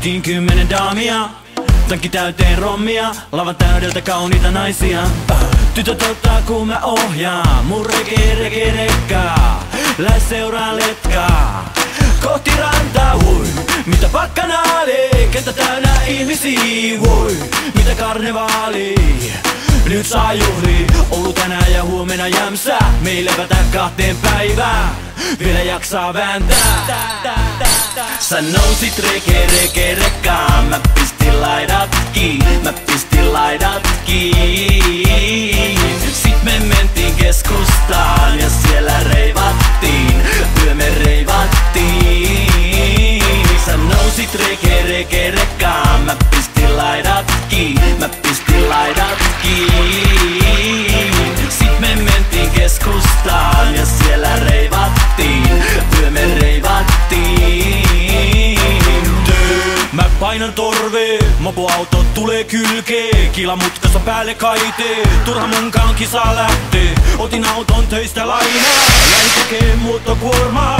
Kyytiin 10 daamia, tankki täyteen rommia, lavan täydeltä kauniita naisia. Tytöt ottaa kun mä ohjaan, mun rege rekkaa. Lähes seuraa letkaa, kohti rantaa, voi. Mitä bakkanaali, kenttä täynnä ihmisiä, voi. Mitä karnevaali, nyt saa juhli. Oulu tänään ja huomenna jämsä, me ei levätä 2 päivään. Vielä jaksaa vääntää. Sä nousit rege rekkaan, mä pistin laidat kiinni. Sit me mentiin keskustaan ja siellä reivattiin, yö me reivattiin. Sä nousit rege rekkaan, mä pistin laidat kiinni. Sit me mentiin keskustaan ja siellä reivattiin, yö me reivattiin. Mä painan torvee, mopoauto tulee kylkee. Kilamutkassa päälle kaitee, turha munkaan kisa lähtee. Otin auton töistä lainaa, jäin tekee muuttokuormaa.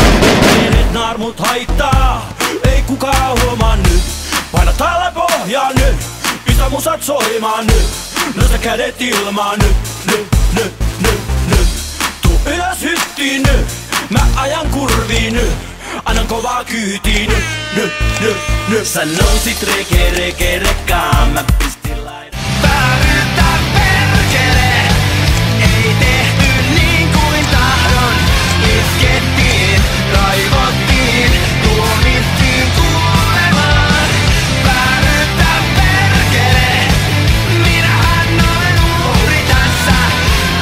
Pienet naarmut haittaa, ei kukaan huomaa nyt. Paina täällä pohjaa nyt, pistä musat soimaan nyt. Nosta kädet ilmaan nyt. Tuu ylös hyttiin nyt, mä ajan kurviin nyt. Annan kovaa kyytiin nyt. Sä nousit rege rekkaan, mä pistin laidan. Vääryyttä perkele, ei tehty niin kuin tahdon. Iskettiin, raivottiin, tuomittiin kuolemaan. Vääryyttä perkele, minähän olen uhri tässä.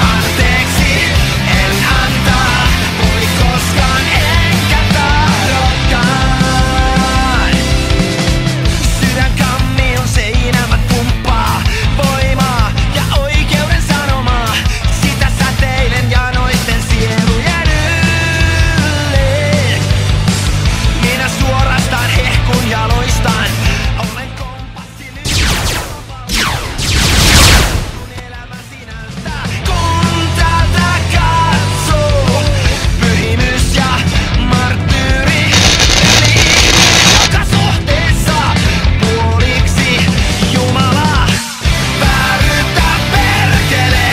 Anteeksi, en antaa, voi koskaan enkä tahdokkaan. Sydän kammi on seinämät pumppaa voimaa ja oikeuden sanomaa. Sitä säteilen janoisten sielujen ylle. Minä suorastaan hehkun jaloistaan. Olen kompassi nyt. Kun elämä sinältä kun täältä katsoo. Pyhimys ja marttyyri. Eli joka suhteessa puoliksi Jumala. Vääryyttä perkele,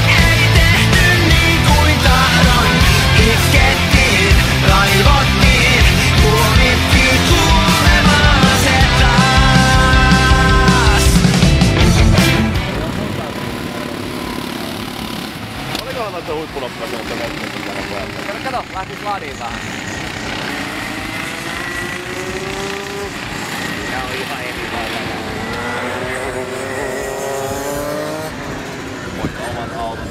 ei tehty niin kuin tahdon. Iskettiin, raivottiin, tuomittiin kuolemaan se taas. Olikohan noita huippuloppuja sieltä loppuun tällä pojalla? Kato, lähtis ladiin vähän. Siinä on ihan eri lailla. Moikka omat autot.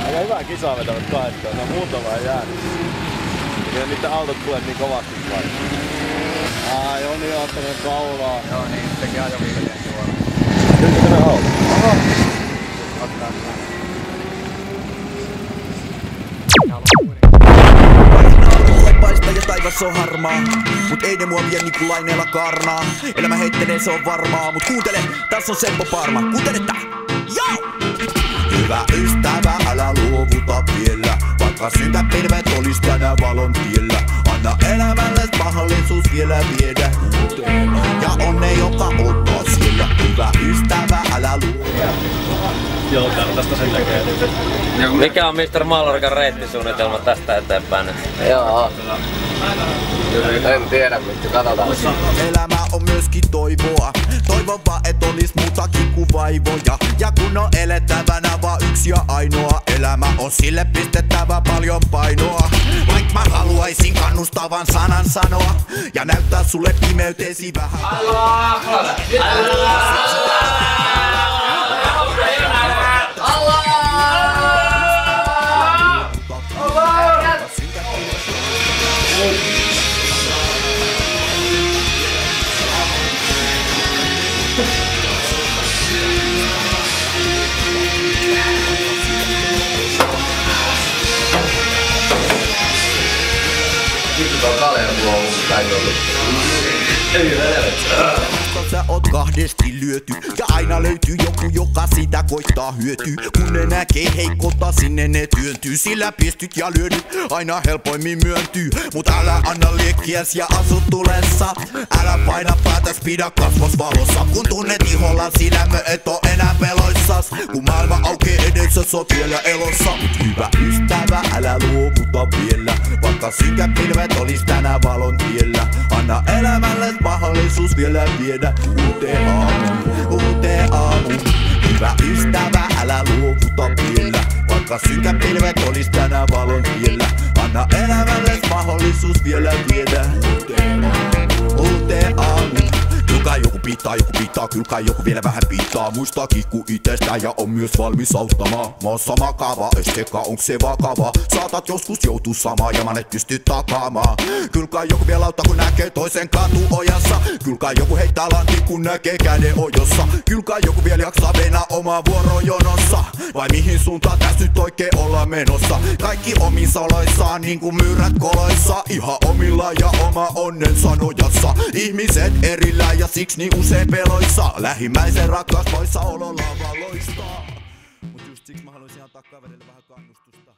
Aika hyvää kisaa vetävät kahdestaan, se on muutama jäänyt. Kyllä niitten autot tulee niin kovasti vai. Joni on ottanut kaulaa. Joo niin, tekee ajoviivelien suoraan. Nyt on auto. Oho! Ottaa sitä. Paista ja taivas on harmaa, mut ei ne mua vie niinku laineella karnaa. Elämä heittelee, se on varmaa, mut kuuntele, tässä on Seppo Parma. Kuuntele tää! Joo! Hyvä ystävä, älä luovuta vielä, vaikka syntäpilvet olis tänään valon tiellä. Anna elämälle mahdollisuus vielä viedä uuteen, ja onne joka ottaa siellä. Hyvä ystävä, älä luovuta. Joo, tästä sen tekee. Mikä on Mr. Mallorcan reittisuunnitelma tästä eteenpäin? Joo. En tiedä, mutta katsotaan. Elämä on myöskin toivoa. Toivon vaan, et olis muutakin kuin vaivoja. Ja kun on elettävänä vaan yksi ja ainoa, elämä on sille pistettävä paljon painoa. Vaik mä haluaisin kannustavan sanan sanoa ja näyttää sulle pimeyteesi vähän. Vittu tuo Kaleja mulla on ollut päivältä. Ei Sä oot kahdesti lyöty ja aina löytyy joku, joka sitä koittaa hyötyä. Kun ne näkee heikota, sinne ne työntyy. Sillä piestyt ja lyödyt aina helpoimmin myöntyy. Mut älä anna liekkiäs ja asu tulessa. Älä paina päätäs, pidä kasvos valossa. Kun tunnet iholla sinämö et oo enää peloissas. Kun maailma aukee edessä, sä oot vielä elossa. Mut hyvä ystävä, älä luovuta vielä. Vaikka synkät pilvet olis tänään valon tiellä. Anna elämälle mahdollisuus vielä viedä uuteen aamuun. Hyvä ystävä, älä luovuta vielä. Vaikka synkät pilvet olis tänään valon tiellä. Anna elämälle mahdollisuus vielä viedä uuteen aamuun. Kyllä joku pitää, kyllä joku vielä vähän pitää. Muistaa kikku itestä ja on myös valmis auttamaan. Maassa makava, esteka onks se vakava? Saatat joskus joutuu samaan ja mä et pysty takaamaan. Kyllä joku vielä auttaa kun näkee toisen katuojassa. Kyllä joku heittää lantin kun näkee käden ojossa. Kyllä joku vielä jaksaa venää omaa vuorojonossa. Vai mihin suuntaan täs nyt oikein ollaan menossa? Kaikki omissa oloissaan niinku myyrät koloissa. Ihan omilla ja oma onnensa nojassa. Ihmiset erillään ja siksi niin usein peloissa. Lähimmäisen rakkaus poissaololla vaan loistaa. Mut just siksi mä haluaisin antaa kaverille vähän kannustusta.